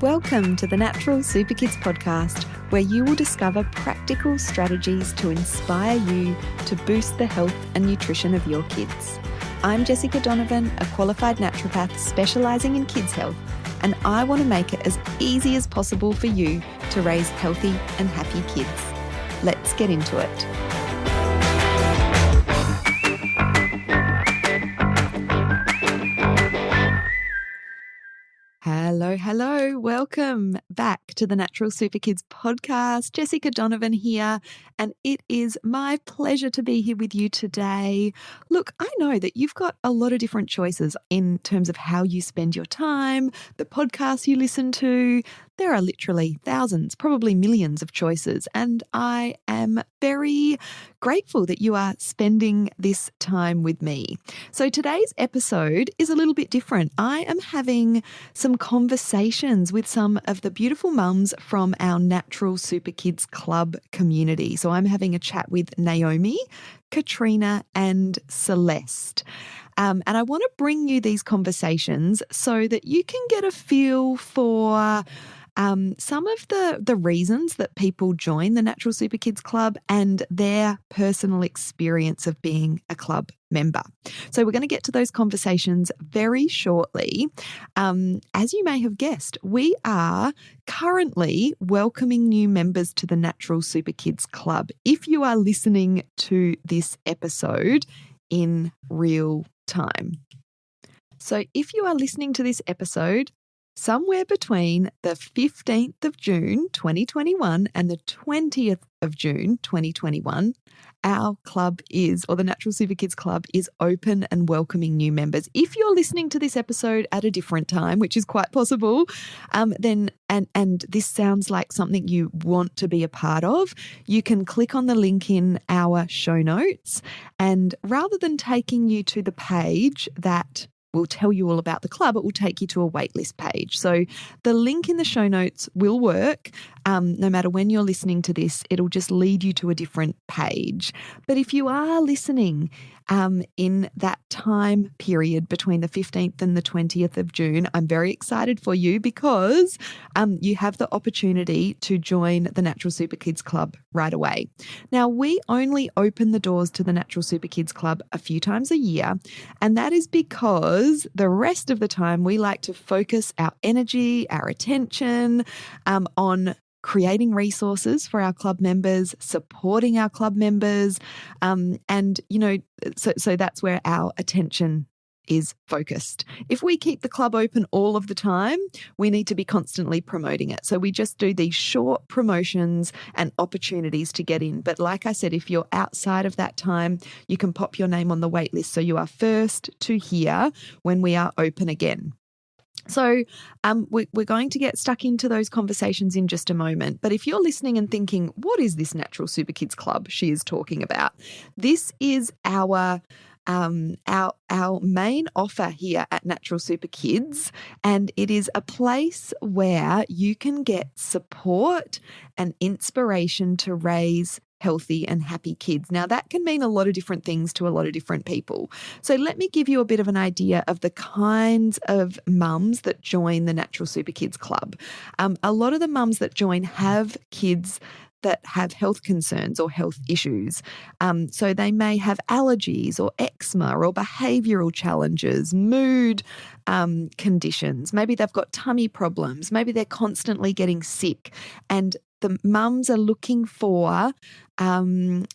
Welcome to the Natural Super Kids podcast, where you will discover practical strategies to inspire you to boost the health and nutrition of your kids. I'm Jessica Donovan, a qualified naturopath specialising in kids' health, and I want to make it as easy as possible for you to raise healthy and happy kids. Let's get into it. Hello. Welcome back to the Natural Super Kids podcast. Jessica Donovan here, and it is my pleasure to be here with you today. Look, I know that you've got a lot of different choices in terms of how you spend your time, the podcasts you listen to. There are literally thousands, probably millions of choices, and I am very grateful that you are spending this time with me. So today's episode is a little bit different. I am having some conversations with some of the beautiful mums from our Natural Super Kids Club community. So I'm having a chat with Naomi, Katrina and Celeste. And I want to bring you these conversations so that you can get a feel for some of the reasons that people join the Natural Super Kids Club and their personal experience of being a club member. So we're going to get to those conversations very shortly. As you may have guessed, we are currently welcoming new members to the Natural Super Kids Club. If you are listening to this episode in real time. So if you are listening to this episode somewhere between the 15th of June 2021 and the 20th of June 2021, our club is, or the Natural Super Kids Club is open and welcoming new members. If you're listening to this episode at a different time, which is quite possible, then this sounds like something you want to be a part of, you can click on the link in our show notes, and rather than taking you to the page that will tell you all about the club, it will take you to a waitlist page. So the link in the show notes will work. No matter when you're listening to this, it'll just lead you to a different page. But if you are listening in that time period between the 15th and the 20th of June, I'm very excited for you because you have the opportunity to join the Natural Super Kids Club right away. Now, we only open the doors to the Natural Super Kids Club a few times a year, and that is because the rest of the time we like to focus our energy, our attention on creating resources for our club members, supporting our club members, and, so that's where our attention is focused. If we keep the club open all of the time, we need to be constantly promoting it. So we just do these short promotions and opportunities to get in. But like I said, if you're outside of that time, you can pop your name on the wait list so you are first to hear when we are open again. So we're going to get stuck into those conversations in just a moment. But if you're listening and thinking, what is this Natural Super Kids Club she is talking about? This is our main offer here at Natural Super Kids, and it is a place where you can get support and inspiration to raise healthy and happy kids. Now, that can mean a lot of different things to a lot of different people. So let me give you a bit of an idea of the kinds of mums that join the Natural Super Kids Club. A lot of the mums that join have kids that have health concerns or health issues. So they may have allergies or eczema or behavioural challenges, mood conditions. Maybe they've got tummy problems. Maybe they're constantly getting sick. And the mums are looking for, some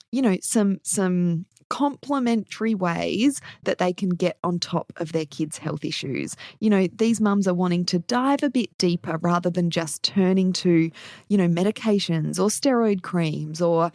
complementary ways that they can get on top of their kids' health issues. These mums are wanting to dive a bit deeper rather than just turning to, medications or steroid creams or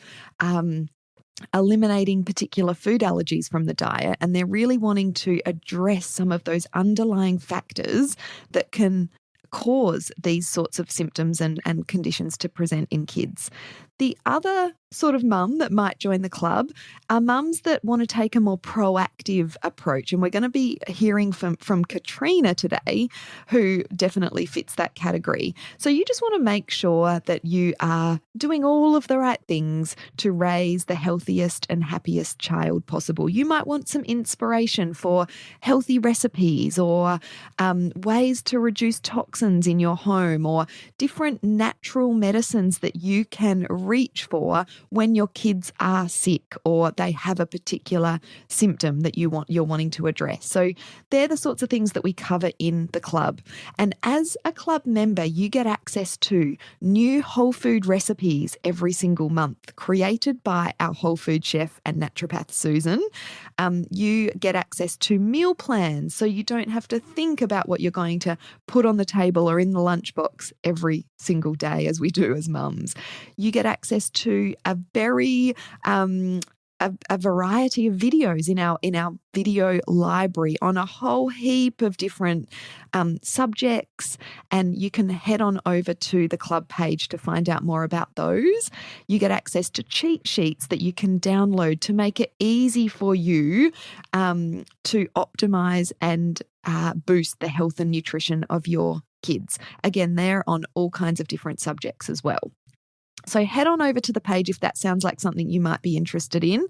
eliminating particular food allergies from the diet. And they're really wanting to address some of those underlying factors that can cause these sorts of symptoms and conditions to present in kids. The other sort of mum that might join the club are mums that want to take a more proactive approach. And we're going to be hearing from Katrina today, who definitely fits that category. So you just want to make sure that you are doing all of the right things to raise the healthiest and happiest child possible. You might want some inspiration for healthy recipes or ways to reduce toxins in your home, or different natural medicines that you can reach for when your kids are sick or they have a particular symptom that you're wanting to address. So they're the sorts of things that we cover in the club. And as a club member, you get access to new whole food recipes every single month, created by our whole food chef and naturopath Susan. You get access to meal plans, so you don't have to think about what you're going to put on the table or in the lunchbox every single day, as we do as mums. You get access to a very a variety of videos in our video library on a whole heap of different subjects, and you can head on over to the club page to find out more about those. You get access to cheat sheets that you can download to make it easy for you to optimize and boost the health and nutrition of your kids. Again, they're on all kinds of different subjects as well. So head on over to the page if that sounds like something you might be interested in.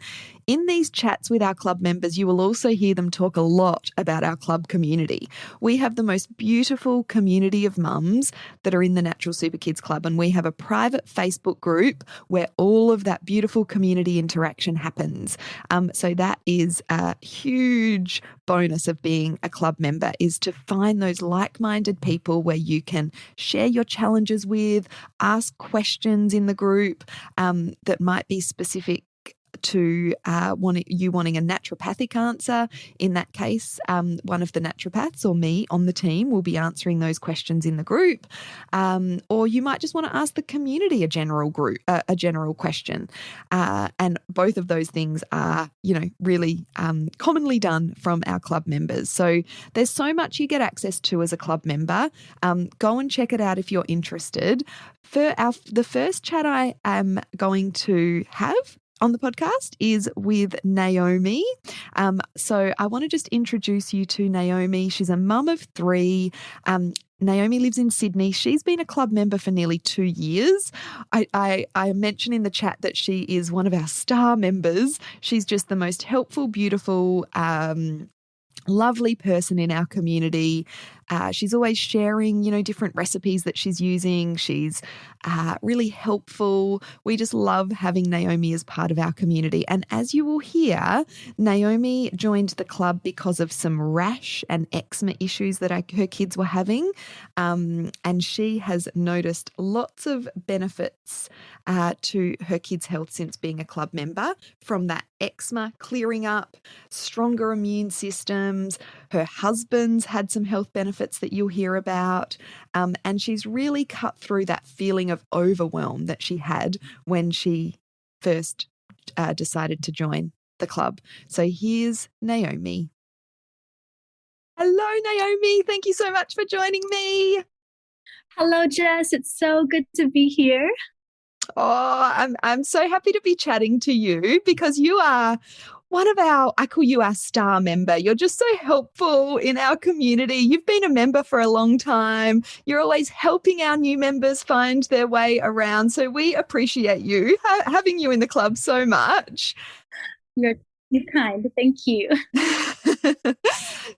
In these chats with our club members, you will also hear them talk a lot about our club community. We have the most beautiful community of mums that are in the Natural Super Kids Club, and we have a private Facebook group where all of that beautiful community interaction happens. So that is a huge bonus of being a club member, is to find those like-minded people where you can share your challenges with, ask questions in the group that might be specific to you wanting a naturopathic answer. In that case, one of the naturopaths or me on the team will be answering those questions in the group. Or you might just want to ask the community a general question. And both of those things are, really commonly done from our club members. So there's so much you get access to as a club member. Go and check it out if you're interested. For the first chat I am going to have on the podcast is with Naomi. So I want to just introduce you to Naomi. She's a mum of 3. Naomi lives in Sydney. She's been a club member for nearly 2 years. I mentioned in the chat that she is one of our star members. She's just the most helpful, beautiful, lovely person in our community. She's always sharing, different recipes that she's using. She's really helpful. We just love having Naomi as part of our community. And as you will hear, Naomi joined the club because of some rash and eczema issues that her kids were having. And she has noticed lots of benefits to her kids' health since being a club member, from that eczema clearing up, stronger immune systems. Her husband's had some health benefits that you'll hear about. And she's really cut through that feeling of overwhelm that she had when she first decided to join the club. So here's Naomi. Hello, Naomi. Thank you so much for joining me. Hello, Jess. It's so good to be here. Oh, I'm so happy to be chatting to you because you are one of I call you our star member. You're just so helpful in our community. You've been a member for a long time. You're always helping our new members find their way around. So we appreciate you having you in the club so much. You're kind. Thank you.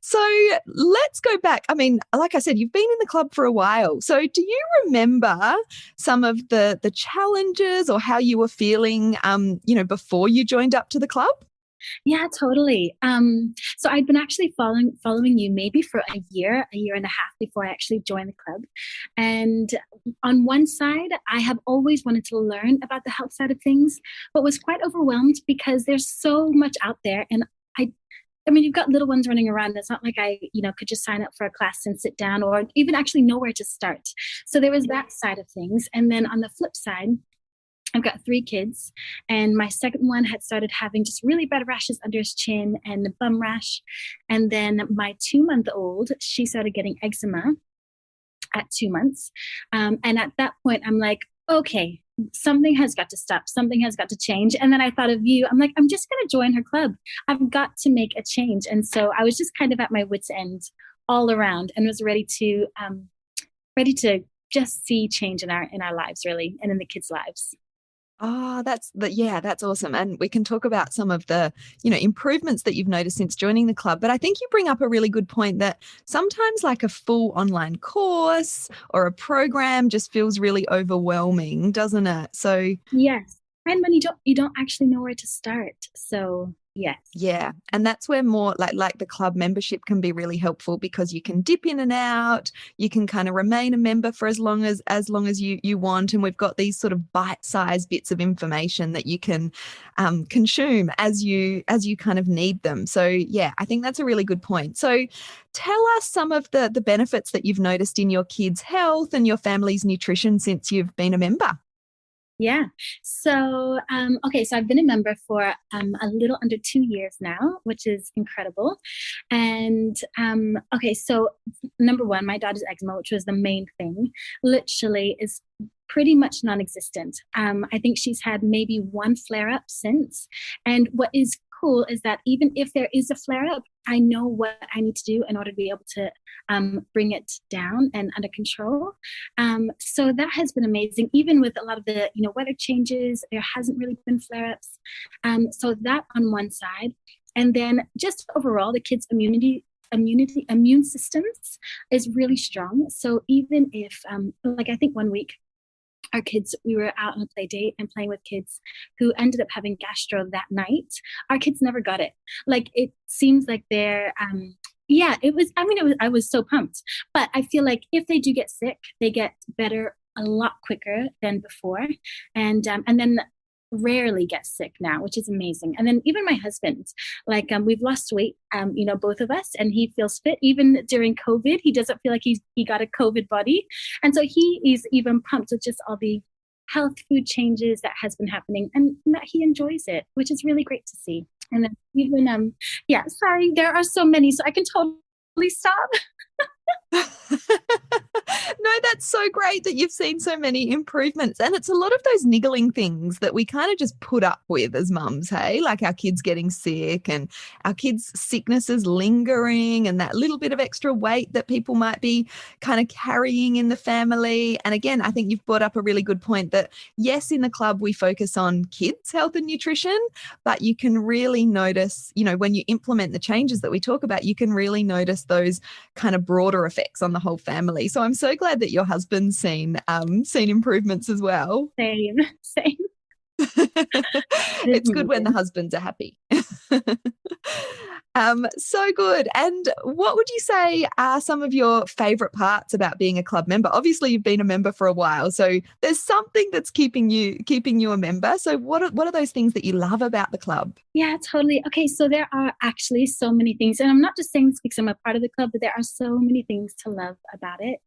So let's go back. I mean, like I said, you've been in the club for a while. So do you remember some of the challenges or how you were feeling, before you joined up to the club? Yeah, totally. So I'd been actually following you maybe for a year and a half before I actually joined the club. And on one side, I have always wanted to learn about the health side of things, but was quite overwhelmed because there's so much out there. And I mean, you've got little ones running around. It's not like I, could just sign up for a class and sit down or even actually know where to start. So there was that side of things. And then on the flip side, I've got 3 kids, and my second one had started having just really bad rashes under his chin and a bum rash. And then my 2-month-old, she started getting eczema at 2 months. And at that point, I'm like, okay, something has got to stop. Something has got to change. And then I thought of you. I'm like, I'm just going to join her club. I've got to make a change. And so I was just kind of at my wit's end all around and was ready to just see change in our lives, really, and in the kids' lives. Oh, that's awesome. And we can talk about some of the, improvements that you've noticed since joining the club. But I think you bring up a really good point that sometimes like a full online course or a program just feels really overwhelming, doesn't it? So Yes. And when you don't actually know where to start. So yes. yeah, and that's where more like the club membership can be really helpful because you can dip in and out, you can kind of remain a member for as long as you want, and we've got these sort of bite-sized bits of information that you can consume as you kind of need them. So yeah, I think that's a really good point. So tell us some of the benefits that you've noticed in your kids' health and your family's nutrition since you've been a member. Yeah. So, okay. So I've been a member for a little under 2 years now, which is incredible. And okay. So number one, my daughter's eczema, which was the main thing, literally is pretty much non-existent. I think she's had maybe one flare up since. And what is cool is that even if there is a flare up, I know what I need to do in order to be able to bring it down and under control. So that has been amazing. Even with a lot of the weather changes, there hasn't really been flare ups. So that on one side, and then just overall, the kids' immune systems is really strong. So even if, like I think one week our kids, we were out on a play date and playing with kids who ended up having gastro that night. Our kids never got it. Like it seems like they're yeah, I was so pumped. But I feel like if they do get sick, they get better a lot quicker than before. And then rarely get sick now, which is amazing. And then even my husband, like we've lost weight, both of us, and he feels fit. Even during COVID, he doesn't feel like he got a COVID body, and so he is even pumped with just all the health food changes that has been happening, and that he enjoys it, which is really great to see. And then even yeah, sorry, there are so many, so I can totally stop. No, that's so great that you've seen so many improvements. And it's a lot of those niggling things that we kind of just put up with as mums, hey? Like our kids getting sick and our kids' sicknesses lingering and that little bit of extra weight that people might be kind of carrying in the family. And again, I think you've brought up a really good point that, yes, in the club, we focus on kids' health and nutrition, but you can really notice, when you implement the changes that we talk about, you can really notice those kind of broader effects on the whole family. So I'm so glad that your husband's seen improvements as well. Same, same. It's good when the husbands are happy. So good. And what would you say are some of your favorite parts about being a club member? Obviously, you've been a member for a while, so there's something that's keeping you a member. So what are those things that you love about the club? Yeah, totally. Okay, so there are actually so many things, and I'm not just saying this because I'm a part of the club, but there are so many things to love about it.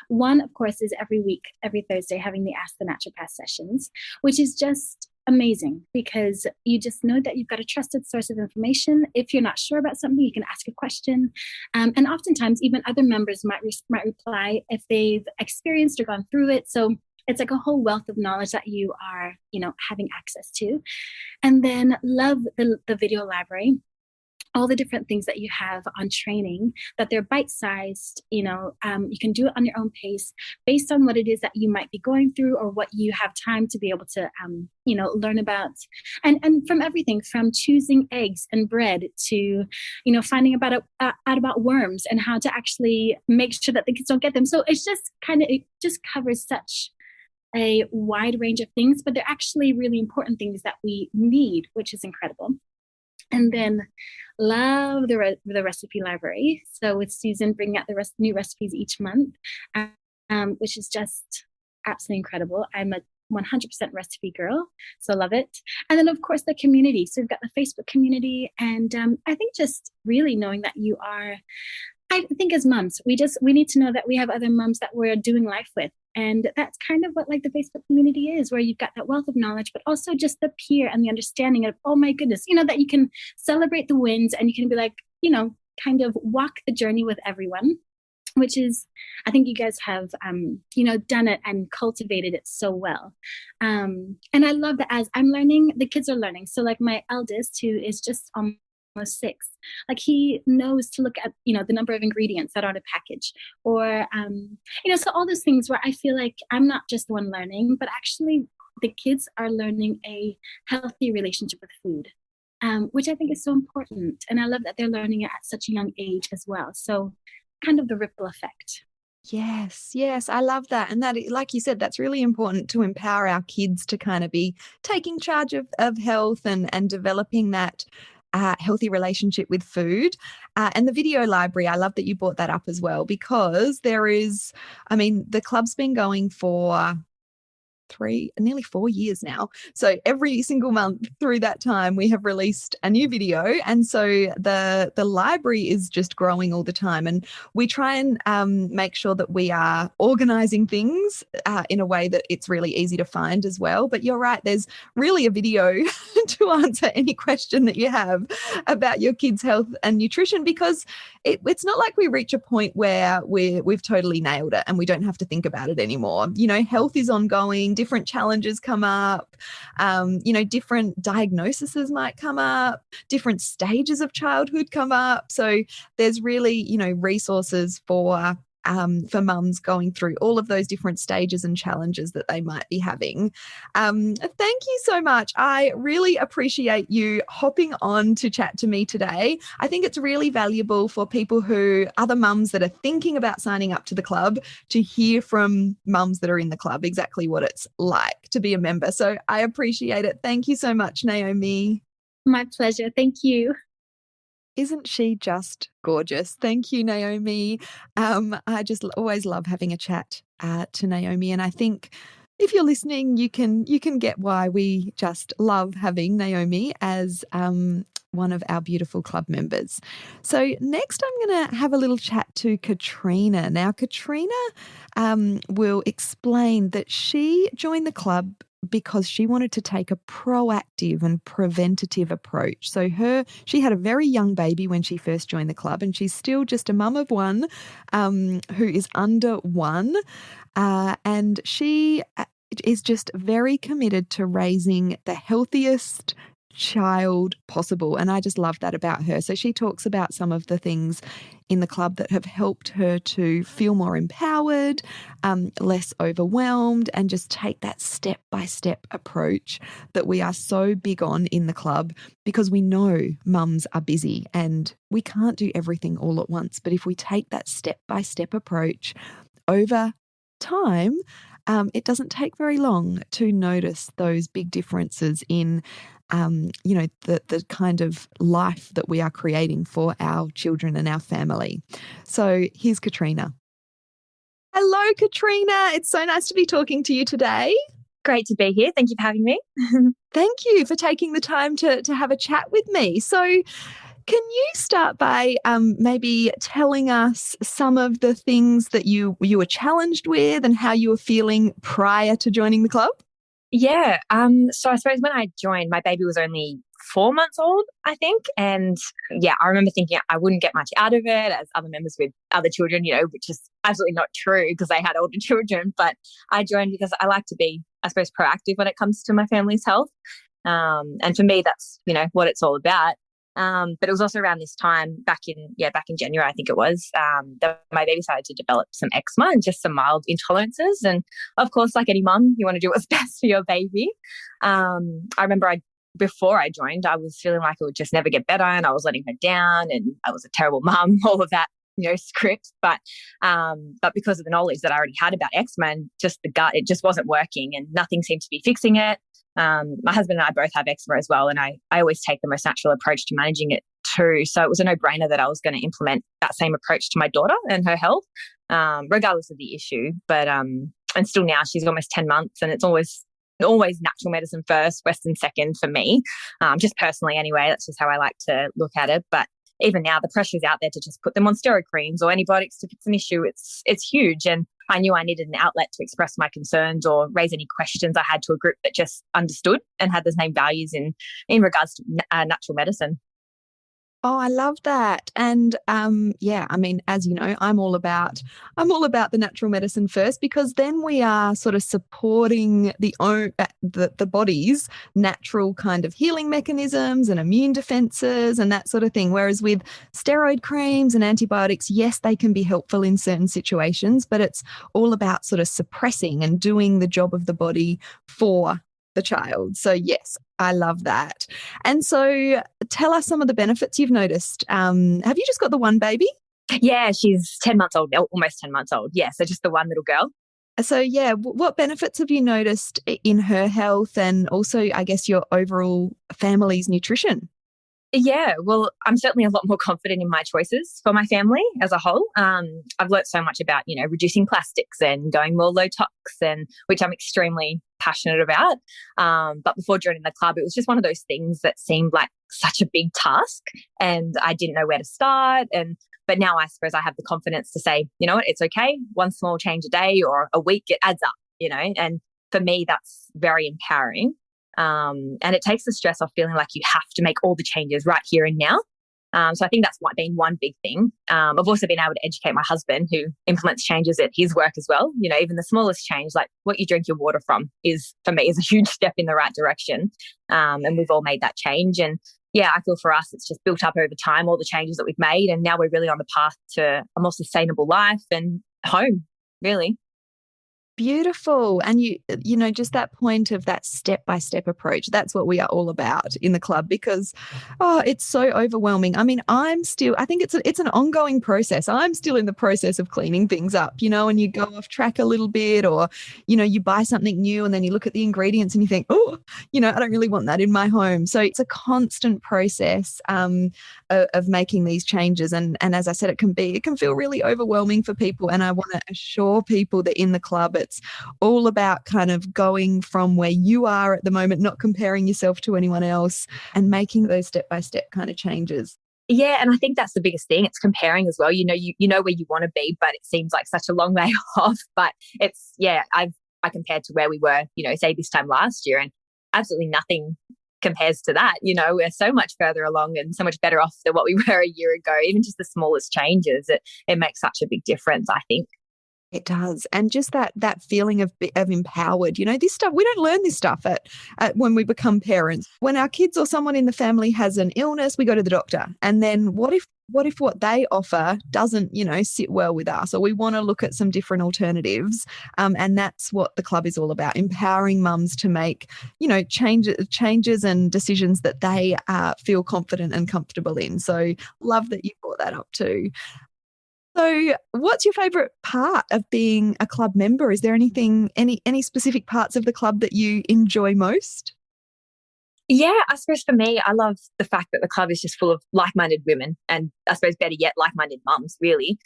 One, of course, is every week, every Thursday, having the Ask the Naturopath sessions, which is just amazing because you just know that you've got a trusted source of information. If you're not sure about something, you can ask a question. And oftentimes, even other members might reply if they've experienced or gone through it. So it's like a whole wealth of knowledge that you are, having access to. And then love the video library, all the different things that you have on training, that they're bite-sized, you can do it on your own pace based on what it is that you might be going through or what you have time to be able to, learn about. And from everything from choosing eggs and bread to, finding out about worms and how to actually make sure that the kids don't get them. So it just covers such a wide range of things, but they're actually really important things that we need, which is incredible. And then love the recipe library. So with Susan bringing out the new recipes each month, which is just absolutely incredible. I'm a 100% recipe girl, so love it. And then of course the community. So we've got the Facebook community, and I think just really knowing that you are. I think as moms, we need to know that we have other moms that we're doing life with. And that's kind of what like the Facebook community is, where you've got that wealth of knowledge, but also just the peer and the understanding of, oh my goodness, that you can celebrate the wins and you can be like, kind of walk the journey with everyone. which is, I think you guys have, done it and cultivated it so well. And I love that as I'm learning, the kids are learning. So like my eldest, who is just almost 6, like he knows to look at, the number of ingredients that are on a package, or, so all those things where I feel like I'm not just the one learning, but actually the kids are learning a healthy relationship with food. Which I think is so important. And I love that they're learning it at such a young age as well. So kind of the ripple effect. Yes, I love that. And that, like you said, that's really important to empower our kids to kind of be taking charge of health and developing that healthy relationship with food. And the video library, I love that you brought that up as well, because the club's been going for nearly 4 years now. So every single month through that time, we have released a new video. And so the library is just growing all the time. And we try and make sure that we are organizing things in a way that it's really easy to find as well. But you're right, there's really a video to answer any question that you have about your kids' health and nutrition, because it's not like we reach a point where we've totally nailed it and we don't have to think about it anymore. Health is ongoing. Different challenges come up, different diagnoses might come up, different stages of childhood come up. So there's really, resources for mums going through all of those different stages and challenges that they might be having. Thank you so much. I really appreciate you hopping on to chat to me today. I think it's really valuable for other mums that are thinking about signing up to the club, to hear from mums that are in the club exactly what it's like to be a member. So I appreciate it. Thank you so much, Naomi. My pleasure. Thank you. Isn't she just gorgeous? Thank you, Naomi. I just always love having a chat to Naomi, and I think if you're listening, you can get why we just love having Naomi as one of our beautiful club members. So next, I'm going to have a little chat to Katrina. Now, Katrina will explain that she joined the club because she wanted to take a proactive and preventative approach. So she had a very young baby when she first joined the club, and she's still just a mum of one who is under 1. And she is just very committed to raising the healthiest child possible. And I just love that about her. So she talks about some of the things in the club that have helped her to feel more empowered, less overwhelmed, and just take that step-by-step approach that we are so big on in the club, because we know mums are busy and we can't do everything all at once. But if we take that step-by-step approach over time, it doesn't take very long to notice those big differences in the kind of life that we are creating for our children and our family. So here's Katrina. Hello, Katrina. It's so nice to be talking to you today. Great to be here. Thank you for having me. Thank you for taking the time to have a chat with me. So can you start by maybe telling us some of the things that you were challenged with and how you were feeling prior to joining the club? Yeah. So I suppose when I joined, my baby was only 4 months old, I think. And yeah, I remember thinking I wouldn't get much out of it as other members with other children, which is absolutely not true because they had older children. But I joined because I like to be, I suppose, proactive when it comes to my family's health. And for me, that's, what it's all about. But it was also around this time back in January, I think it was, that my baby started to develop some eczema and just some mild intolerances. And of course, like any mum, you want to do what's best for your baby. I remember before I joined, I was feeling like it would just never get better and I was letting her down and I was a terrible mum, all of that, script. But because of the knowledge that I already had about eczema and just the gut, it just wasn't working and nothing seemed to be fixing it. My husband and I both have eczema as well, and I always take the most natural approach to managing it too. So it was a no-brainer that I was going to implement that same approach to my daughter and her health, regardless of the issue. But and still now she's almost 10 months, and it's always natural medicine first, Western second for me, just personally anyway. That's just how I like to look at it. But even now, the pressure is out there to just put them on steroid creams or antibiotics to fix an issue. It's huge. And I knew I needed an outlet to express my concerns or raise any questions I had to a group that just understood and had the same values in regards to natural medicine. Oh, I love that. And yeah, I mean, as you know, I'm all about the natural medicine first, because then we are sort of supporting the body's natural kind of healing mechanisms and immune defenses and that sort of thing. Whereas with steroid creams and antibiotics, yes, they can be helpful in certain situations, but it's all about sort of suppressing and doing the job of the body for the child. So yes, I love that. And so tell us some of the benefits you've noticed. Have you just got the one baby? Yeah, she's 10 months old, almost 10 months old. Yeah, so just the one little girl. So yeah, what benefits have you noticed in her health and also, I guess, your overall family's nutrition? Yeah, well, I'm certainly a lot more confident in my choices for my family as a whole. I've learnt so much about, reducing plastics and going more low tox, and which I'm extremely passionate about. But before joining the club, it was just one of those things that seemed like such a big task, and I didn't know where to start. But now I suppose I have the confidence to say, you know what, it's okay. One small change a day or a week, it adds up. And for me, that's very empowering. And it takes the stress off feeling like you have to make all the changes right here and now. So I think that's been one big thing. I've also been able to educate my husband, who implements changes at his work as well. Even the smallest change, like what you drink your water from, for me, is a huge step in the right direction. And we've all made that change. And yeah, I feel for us, it's just built up over time, all the changes that we've made. And now we're really on the path to a more sustainable life and home, really. Beautiful. And just that point of that step-by-step approach, that's what we are all about in the club, because it's so overwhelming. I mean, I think it's an ongoing process. I'm still in the process of cleaning things up, and you go off track a little bit, or you buy something new and then you look at the ingredients and you think, oh, I don't really want that in my home. So it's a constant process of making these changes. And as I said, it can feel really overwhelming for people. And I want to assure people that in the club, it's all about kind of going from where you are at the moment, not comparing yourself to anyone else, and making those step-by-step kind of changes. Yeah, and I think that's the biggest thing. It's comparing as well. You know where you want to be, but it seems like such a long way off. But I compared to where we were, say this time last year, and absolutely nothing compares to that. We're so much further along and so much better off than what we were a year ago. Even just the smallest changes, it makes such a big difference, I think. It does. And just that feeling of empowered, this stuff, we don't learn this stuff at when we become parents. When our kids or someone in the family has an illness, we go to the doctor. And then what if what they offer doesn't, sit well with us, or we want to look at some different alternatives? And that's what the club is all about, empowering mums to make, changes and decisions that they feel confident and comfortable in. So love that you brought that up too. So what's your favourite part of being a club member? Is there any specific parts of the club that you enjoy most? Yeah, I suppose for me, I love the fact that the club is just full of like-minded women, and I suppose better yet, like-minded mums, really.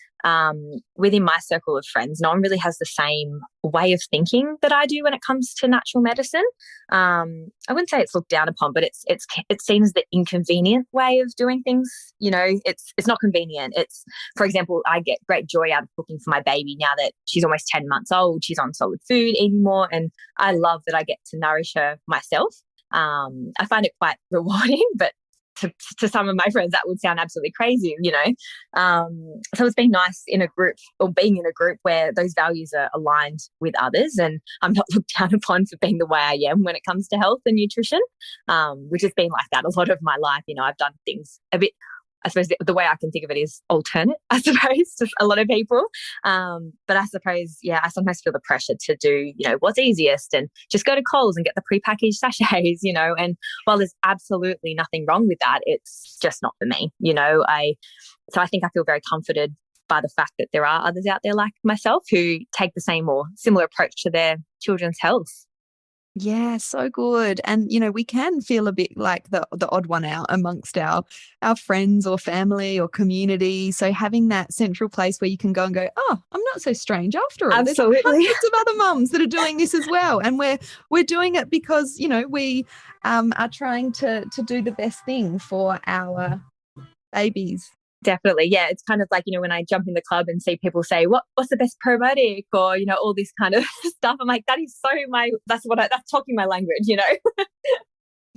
Within my circle of friends, no one really has the same way of thinking that I do when it comes to natural medicine. I wouldn't say it's looked down upon, but it seems the inconvenient way of doing things. It's not convenient. For example, I get great joy out of cooking for my baby now that she's almost 10 months old. She's on solid food, eating more, and I love that I get to nourish her myself. I find it quite rewarding, but to some of my friends, that would sound absolutely crazy, So it's been nice being in a group where those values are aligned with others, and I'm not looked down upon for being the way I am when it comes to health and nutrition, which has been like that a lot of my life. I've done things a bit, I suppose the way I can think of it is alternate, I suppose, to a lot of people. But I suppose, I sometimes feel the pressure to do, what's easiest and just go to Coles and get the prepackaged sachets, and while there's absolutely nothing wrong with that, it's just not for me, So I think I feel very comforted by the fact that there are others out there like myself who take the same or similar approach to their children's health. Yeah, so good. And, we can feel a bit like the odd one out amongst our friends or family or community. So having that central place where you can go and go, oh, I'm not so strange after all. Absolutely. There's hundreds of other mums that are doing this as well. And we're doing it because, we are trying to do the best thing for our babies. Definitely. Yeah. It's kind of like, when I jump in the club and see people say, what's the best probiotic, or, all this kind of stuff. I'm like, that's talking my language,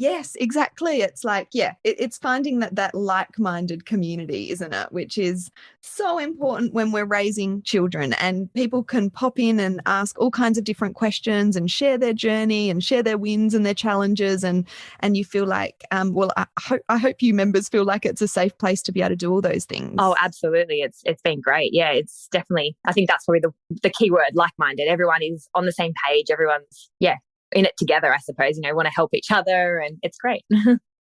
Yes, exactly. It's like, it's finding that like-minded community, isn't it? Which is so important when we're raising children, and people can pop in and ask all kinds of different questions and share their journey and share their wins and their challenges. And you feel like, I hope you members feel like it's a safe place to be able to do all those things. Oh, absolutely. It's been great. Yeah, it's definitely, I think that's probably the key word, like-minded. Everyone is on the same page. Everyone's, in it together, I suppose, want to help each other, and it's great.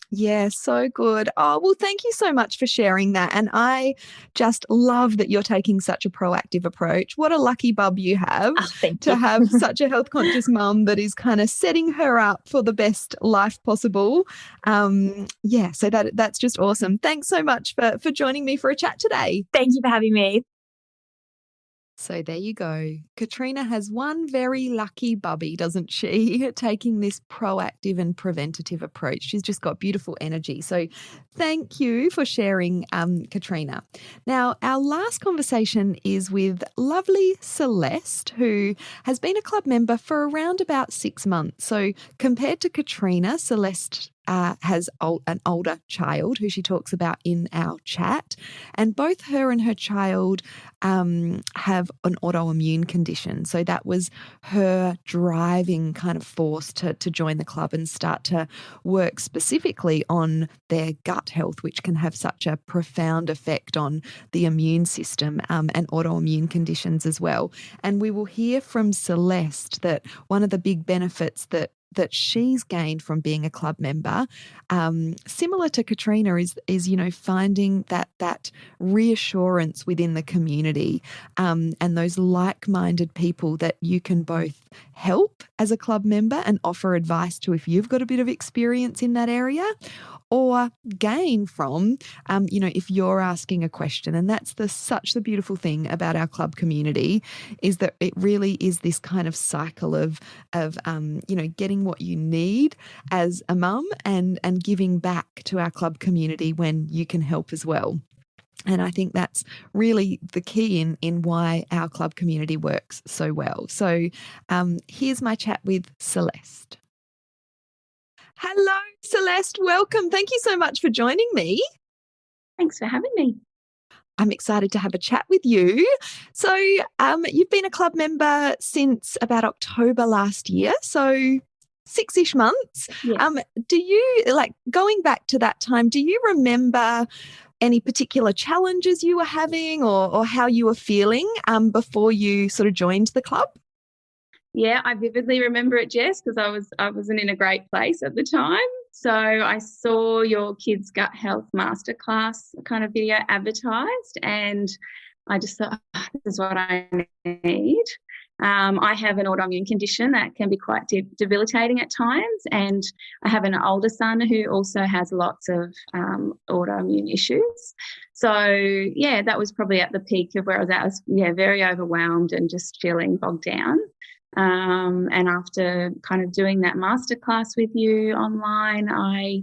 Yeah, so good. Oh, well, thank you so much for sharing that. And I just love that you're taking such a proactive approach. What a lucky bub you have to have such a health conscious mum that is kind of setting her up for the best life possible. So that's just awesome. Thanks so much for joining me for a chat today. Thank you for having me. So there you go. Katrina has one very lucky bubby, doesn't she? Taking this proactive and preventative approach. She's just got beautiful energy. So thank you for sharing, Katrina. Now, our last conversation is with lovely Celeste, who has been a club member for around about 6 months. So compared to Katrina, Celeste has an older child who she talks about in our chat, and both her and her child have an autoimmune condition. So that was her driving kind of force to join the club and start to work specifically on their gut health, which can have such a profound effect on the immune system and autoimmune conditions as well. And we will hear from Celeste that one of the big benefits that she's gained from being a club member, similar to Katrina, is finding that reassurance within the community, and those like-minded people that you can both help as a club member and offer advice to if you've got a bit of experience in that area, or gain from, if you're asking a question. And that's such the beautiful thing about our club community, is that it really is this kind of cycle of getting what you need as a mum and giving back to our club community when you can help as well. And I think that's really the key in why our club community works so well. So here's my chat with Celeste. Hello, Celeste. Welcome. Thank you so much for joining me. Thanks for having me. I'm excited to have a chat with you. So you've been a club member since about October last year, so 6-ish months. Yes. Do you, going back to that time, do you remember any particular challenges you were having or how you were feeling before you sort of joined the club? Yeah, I vividly remember it, Jess, because I wasn't in a great place at the time. So I saw your kids' gut health masterclass kind of video advertised, and I just thought, this is what I need. I have an autoimmune condition that can be quite debilitating at times, and I have an older son who also has lots of autoimmune issues. So, that was probably at the peak of where I was at. I was, very overwhelmed and just feeling bogged down. And after kind of doing that masterclass with you online, I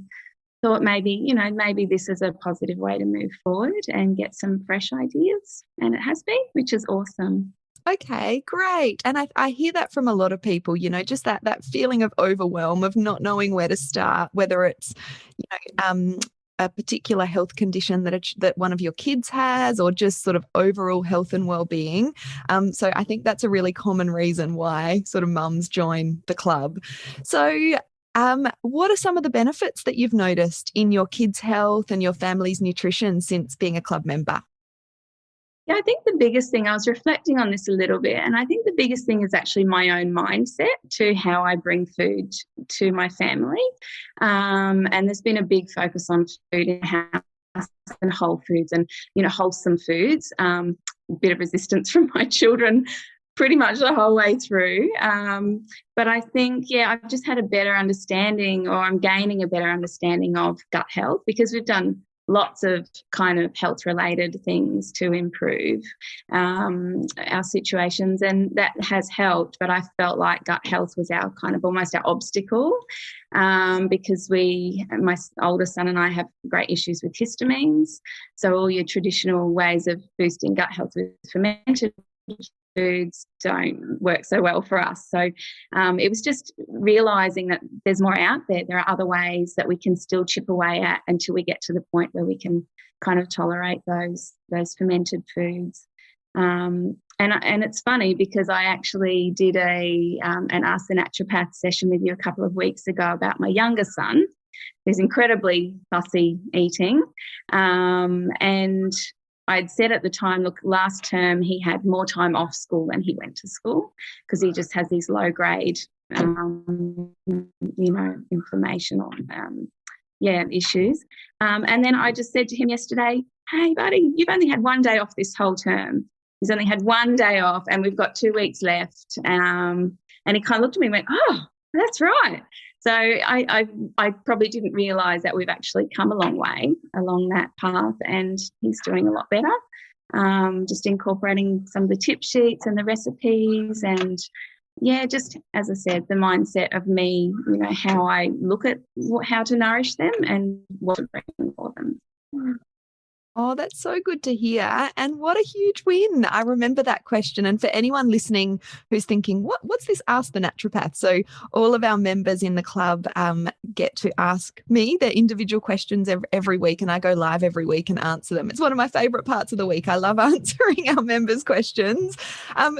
thought maybe this is a positive way to move forward and get some fresh ideas. And it has been, which is awesome. Okay, great. And I hear that from a lot of people, just that feeling of overwhelm, of not knowing where to start, whether it's, a particular health condition that one of your kids has, or just sort of overall health and well-being. So I think that's a really common reason why sort of mums join the club. So what are some of the benefits that you've noticed in your kids' health and your family's nutrition since being a club member? Yeah, I think the biggest thing, I was reflecting on this a little bit, and I think the biggest thing is actually my own mindset to how I bring food to my family. And there's been a big focus on food in the house and whole foods and, wholesome foods. A bit of resistance from my children pretty much the whole way through. But I think, I've just had a better understanding, or I'm gaining a better understanding of gut health, because we've done lots of kind of health-related things to improve our situations, and that has helped. But I felt like gut health was our kind of almost our obstacle, because my older son and I have great issues with histamines. So all your traditional ways of boosting gut health with fermented foods don't work so well for us. So it was just realising that there's more out there. There are other ways that we can still chip away at until we get to the point where we can kind of tolerate those fermented foods. And it's funny because I actually did an Ask the Naturopath session with you a couple of weeks ago about my younger son, who's incredibly fussy eating. And I'd said at the time, look, last term he had more time off school than he went to school because he just has these low-grade, inflammation or, issues. And then I just said to him yesterday, hey, buddy, you've only had one day off this whole term. He's only had one day off and we've got 2 weeks left. And he kind of looked at me and went, oh, that's right. So I probably didn't realise that we've actually come a long way along that path, and he's doing a lot better, just incorporating some of the tip sheets and the recipes and, just, as I said, the mindset of me, how I look at how to nourish them and what to bring for them. Oh, that's so good to hear. And what a huge win. I remember that question. And for anyone listening who's thinking, what's this Ask the Naturopath? So all of our members in the club get to ask me their individual questions every week, and I go live every week and answer them. It's one of my favourite parts of the week. I love answering our members' questions.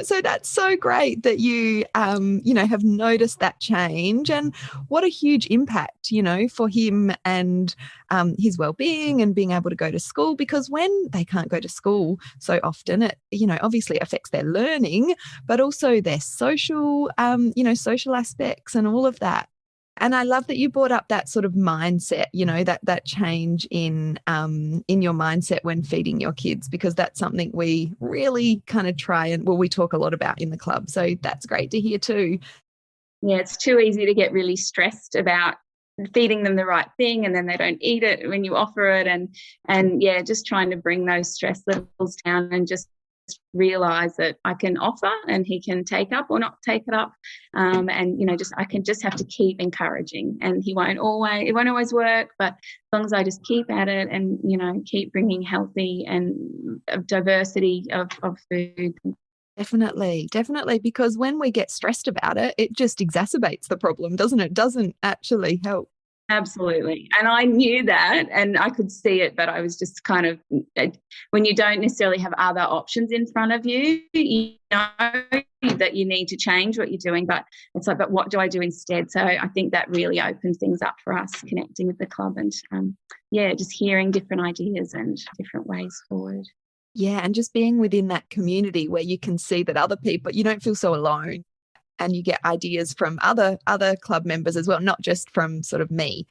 So that's so great that you, have noticed that change, and what a huge impact, for him and his well-being and being able to go to school. Because when they can't go to school so often, it, obviously affects their learning, but also their social, social aspects and all of that. And I love that you brought up that sort of mindset, that change in your mindset when feeding your kids, because that's something we really kind of we talk a lot about in the club. So that's great to hear too. Yeah, it's too easy to get really stressed about feeding them the right thing and then they don't eat it when you offer it, and just trying to bring those stress levels down and just realize that I can offer and he can take up or not take it up, and I can just have to keep encouraging, and it won't always work, but as long as I just keep at it and keep bringing healthy and diversity of food. Definitely, because when we get stressed about it, it just exacerbates the problem, doesn't it? It doesn't actually help. Absolutely. And I knew that and I could see it, but I was just kind of, when you don't necessarily have other options in front of you, you know that you need to change what you're doing, but it's like, but what do I do instead? So I think that really opens things up for us, connecting with the club and, just hearing different ideas and different ways forward. Yeah, and just being within that community where you can see that other people, you don't feel so alone, and you get ideas from other club members as well, not just from sort of me.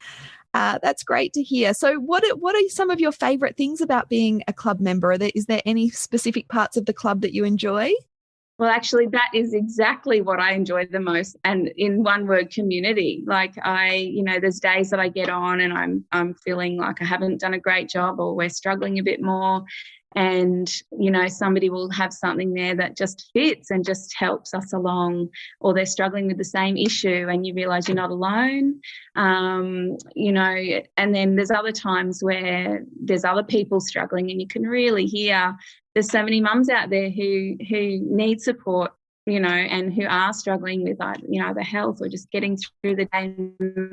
That's great to hear. So what are some of your favourite things about being a club member? Is there any specific parts of the club that you enjoy? Well, actually, that is exactly what I enjoy the most. And in one word, community. Like there's days that I get on and I'm feeling like I haven't done a great job or we're struggling a bit more. And, somebody will have something there that just fits and just helps us along, or they're struggling with the same issue and you realise you're not alone, and then there's other times where there's other people struggling and you can really hear there's so many mums out there who need support, and who are struggling with either health or just getting through the day and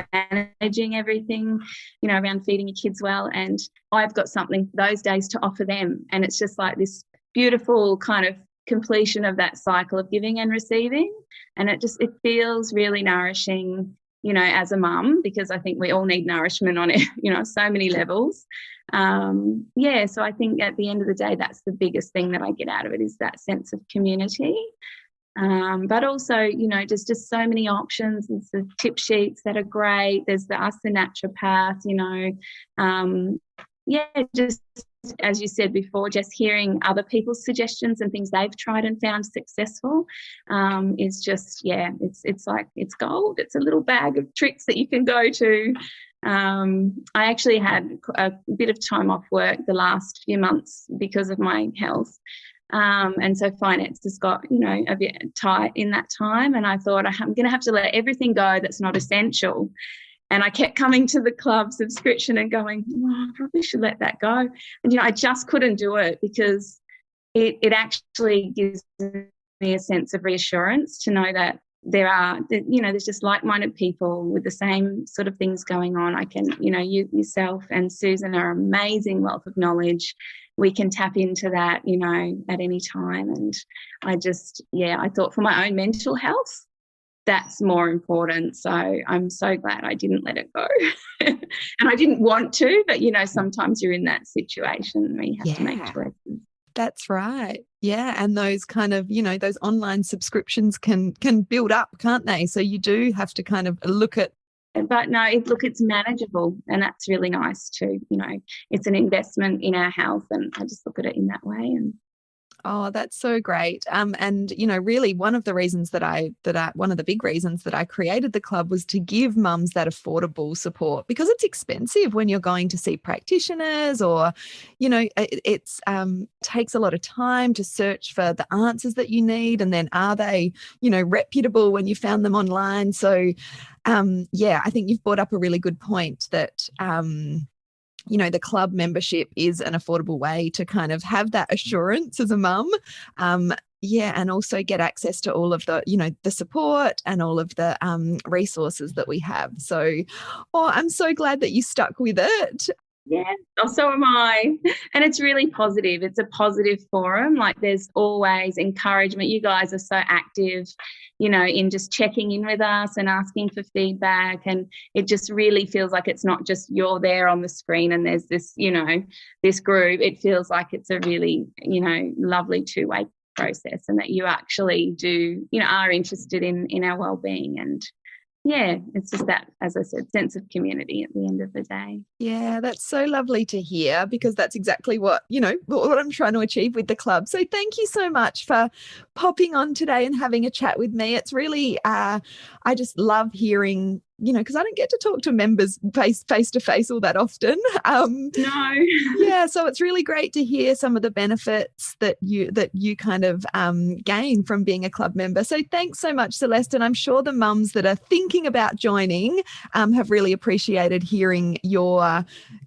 managing everything, around feeding your kids well. And I've got something those days to offer them. And it's just like this beautiful kind of completion of that cycle of giving and receiving. And it feels really nourishing, as a mum, because I think we all need nourishment on it, so many levels. So I think at the end of the day, that's the biggest thing that I get out of it, is that sense of community. But also, there's just so many options. There's the tip sheets that are great. There's the Ask the Naturopath, just as you said before, just hearing other people's suggestions and things they've tried and found successful is just, it's like, it's gold. It's a little bag of tricks that you can go to. I actually had a bit of time off work the last few months because of my health. And so finances got, a bit tight in that time. And I thought, I'm going to have to let everything go that's not essential. And I kept coming to the club subscription and going, I probably should let that go. And, I just couldn't do it because it actually gives me a sense of reassurance to know that there's just like-minded people with the same sort of things going on. I can, you yourself and Susan are an amazing wealth of knowledge. We can tap into that, at any time. And I thought for my own mental health, that's more important. So I'm so glad I didn't let it go. And I didn't want to, but, sometimes you're in that situation where you have to make choices. That's right. Yeah. And those kind of, those online subscriptions can build up, can't they? So you do have to kind of look at. But no, it's manageable, and that's really nice too. It's an investment in our health, and I just look at it in that way. And oh, that's so great. And really one of the reasons one of the big reasons that I created the club was to give mums that affordable support, because it's expensive when you're going to see practitioners, or, it's takes a lot of time to search for the answers that you need. And then are they, reputable when you found them online? So, I think you've brought up a really good point that, the club membership is an affordable way to kind of have that assurance as a mum. And also get access to all of the, the support and all of the resources that we have. So, I'm so glad that you stuck with it. Yeah, so am I. And it's really positive. It's a positive forum. Like, there's always encouragement. You guys are so active, in just checking in with us and asking for feedback. And it just really feels like it's not just you're there on the screen and there's this, this group. It feels like it's a really, lovely two-way process, and that you actually do, are interested in our well-being. And yeah, it's just that, as I said, sense of community at the end of the day. Yeah, that's so lovely to hear, because that's exactly what I'm trying to achieve with the club. So thank you so much for popping on today and having a chat with me. It's really, I just love hearing, because I don't get to talk to members face to face all that often. No. Yeah, so it's really great to hear some of the benefits that you kind of gain from being a club member. So thanks so much, Celeste. And I'm sure the mums that are thinking about joining have really appreciated hearing your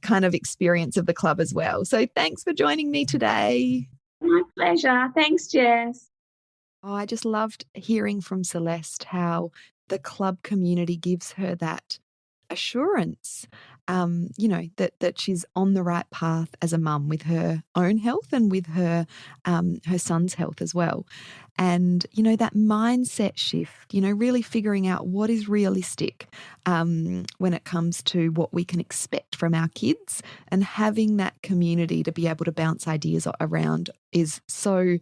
kind of experience of the club as well. So thanks for joining me today. My pleasure. Thanks, Jess. Oh, I just loved hearing from Celeste how the club community gives her that assurance, that she's on the right path as a mum with her own health and with her son's health as well. And, that mindset shift, really figuring out what is realistic when it comes to what we can expect from our kids, and having that community to be able to bounce ideas around is so,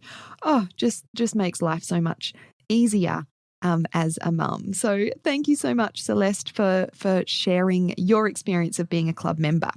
just makes life so much easier as a mum. So thank you so much, Celeste, for sharing your experience of being a club member.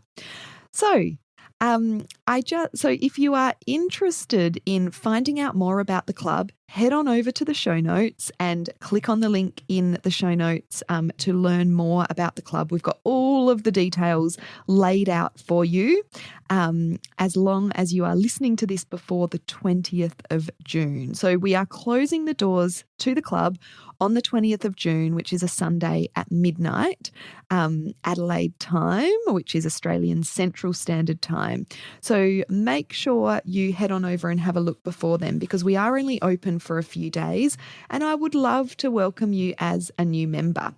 So if you are interested in finding out more about the club, head on over to the show notes and click on the link in the show notes to learn more about the club. We've got all of the details laid out for you, as long as you are listening to this before the 20th of June. So we are closing the doors to the club on the 20th of June, which is a Sunday at midnight, Adelaide time, which is Australian Central Standard Time. So make sure you head on over and have a look before then, because we are only open for a few days, and I would love to welcome you as a new member.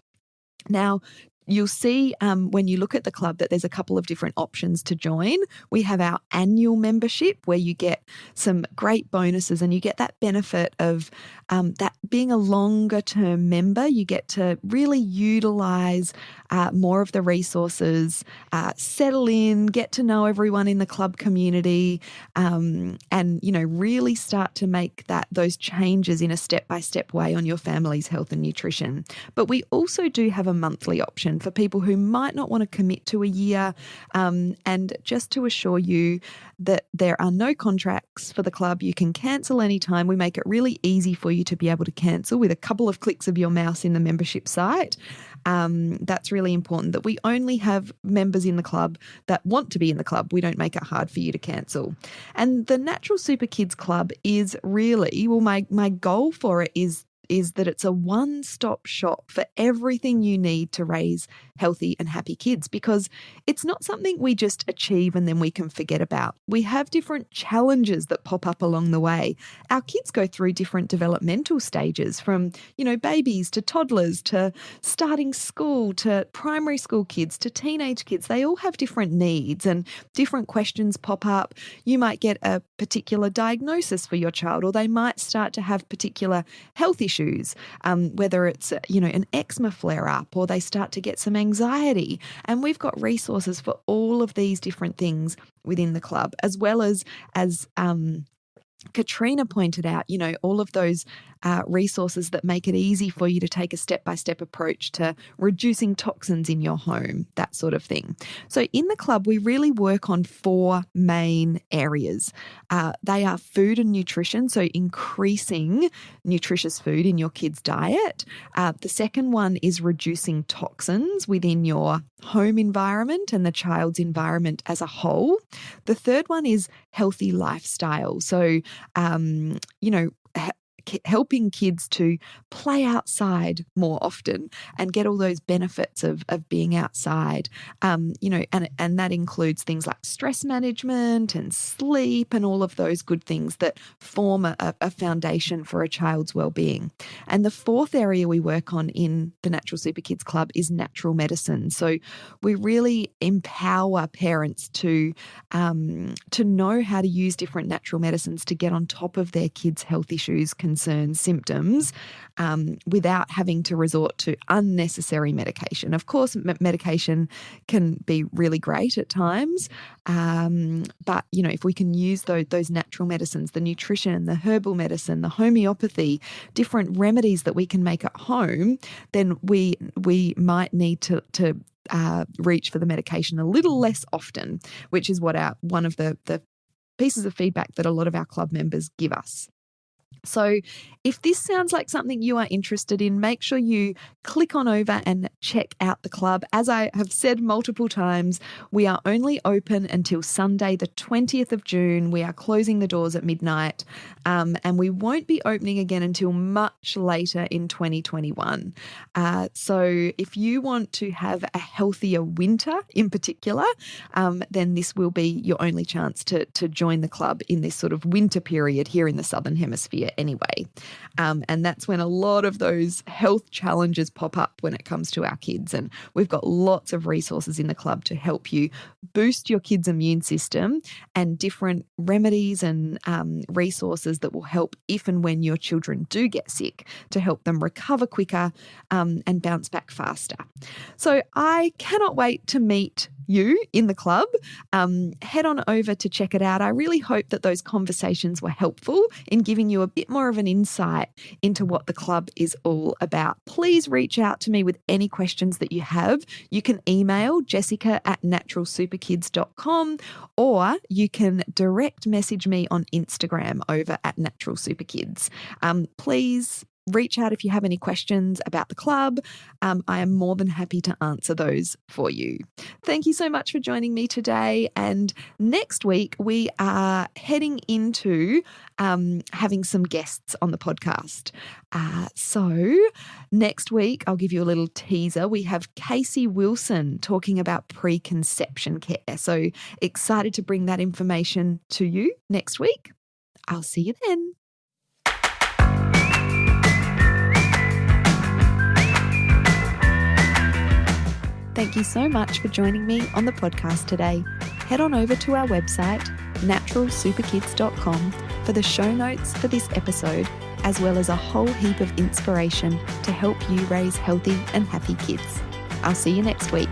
Now, you'll see when you look at the club that there's a couple of different options to join. We have our annual membership, where you get some great bonuses and you get that benefit of that being a longer term member. You get to really utilise more of the resources, settle in, get to know everyone in the club community, and really start to make those changes in a step-by-step way on your family's health and nutrition. But we also do have a monthly option for people who might not want to commit to a year, and just to assure you that there are no contracts for the club. You can cancel anytime. We make it really easy for you to be able to cancel with a couple of clicks of your mouse in the membership site. That's really important, that we only have members in the club that want to be in the club. We don't make it hard for you to cancel. And the Natural Super Kids Club is really, my goal for it is is that it's a one-stop shop for everything you need to raise healthy and happy kids, because it's not something we just achieve and then we can forget about. We have different challenges that pop up along the way. Our kids go through different developmental stages, from, babies to toddlers to starting school to primary school kids to teenage kids. They all have different needs and different questions pop up. You might get a particular diagnosis for your child, or they might start to have particular health issues, whether it's, an eczema flare-up, or they start to get some anxiety. And we've got resources for all of these different things within the club, as well as Katrina pointed out, all of those resources that make it easy for you to take a step-by-step approach to reducing toxins in your home, that sort of thing. So in the club, we really work on 4 main areas. They are food and nutrition, so increasing nutritious food in your kids' diet. The second one is reducing toxins within your home environment and the child's environment as a whole. The third one is healthy lifestyle. So, helping kids to play outside more often and get all those benefits of being outside, and that includes things like stress management and sleep and all of those good things that form a foundation for a child's well-being. And the fourth area we work on in the Natural Super Kids Club is natural medicine. So we really empower parents to know how to use different natural medicines to get on top of their kids' health issues, concerns, symptoms, without having to resort to unnecessary medication. Of course, medication can be really great at times, but if we can use those natural medicines, the nutrition, the herbal medicine, the homeopathy, different remedies that we can make at home, then we might need to reach for the medication a little less often, which is what one of the pieces of feedback that a lot of our club members give us. So if this sounds like something you are interested in, make sure you click on over and check out the club. As I have said multiple times, we are only open until Sunday, the 20th of June. We are closing the doors at midnight, and we won't be opening again until much later in 2021. So if you want to have a healthier winter in particular, then this will be your only chance to join the club in this sort of winter period here in the Southern Hemisphere anyway. And that's when a lot of those health challenges pop up when it comes to our kids. And we've got lots of resources in the club to help you boost your kids' immune system, and different remedies and resources that will help if and when your children do get sick, to help them recover quicker and bounce back faster. So I cannot wait to meet you in the club. Head on over to check it out. I really hope that those conversations were helpful in giving you a bit more of an insight into what the club is all about. Please reach out to me with any questions that you have. You can email jessica@naturalsuperkids.com, or you can direct message me on Instagram over @naturalsuperkids. Please reach out if you have any questions about the club. I am more than happy to answer those for you. Thank you so much for joining me today. And next week, we are heading into having some guests on the podcast. So next week, I'll give you a little teaser. We have Casey Wilson talking about preconception care. So excited to bring that information to you next week. I'll see you then. Thank you so much for joining me on the podcast today. Head on over to our website, naturalsuperkids.com, for the show notes for this episode, as well as a whole heap of inspiration to help you raise healthy and happy kids. I'll see you next week.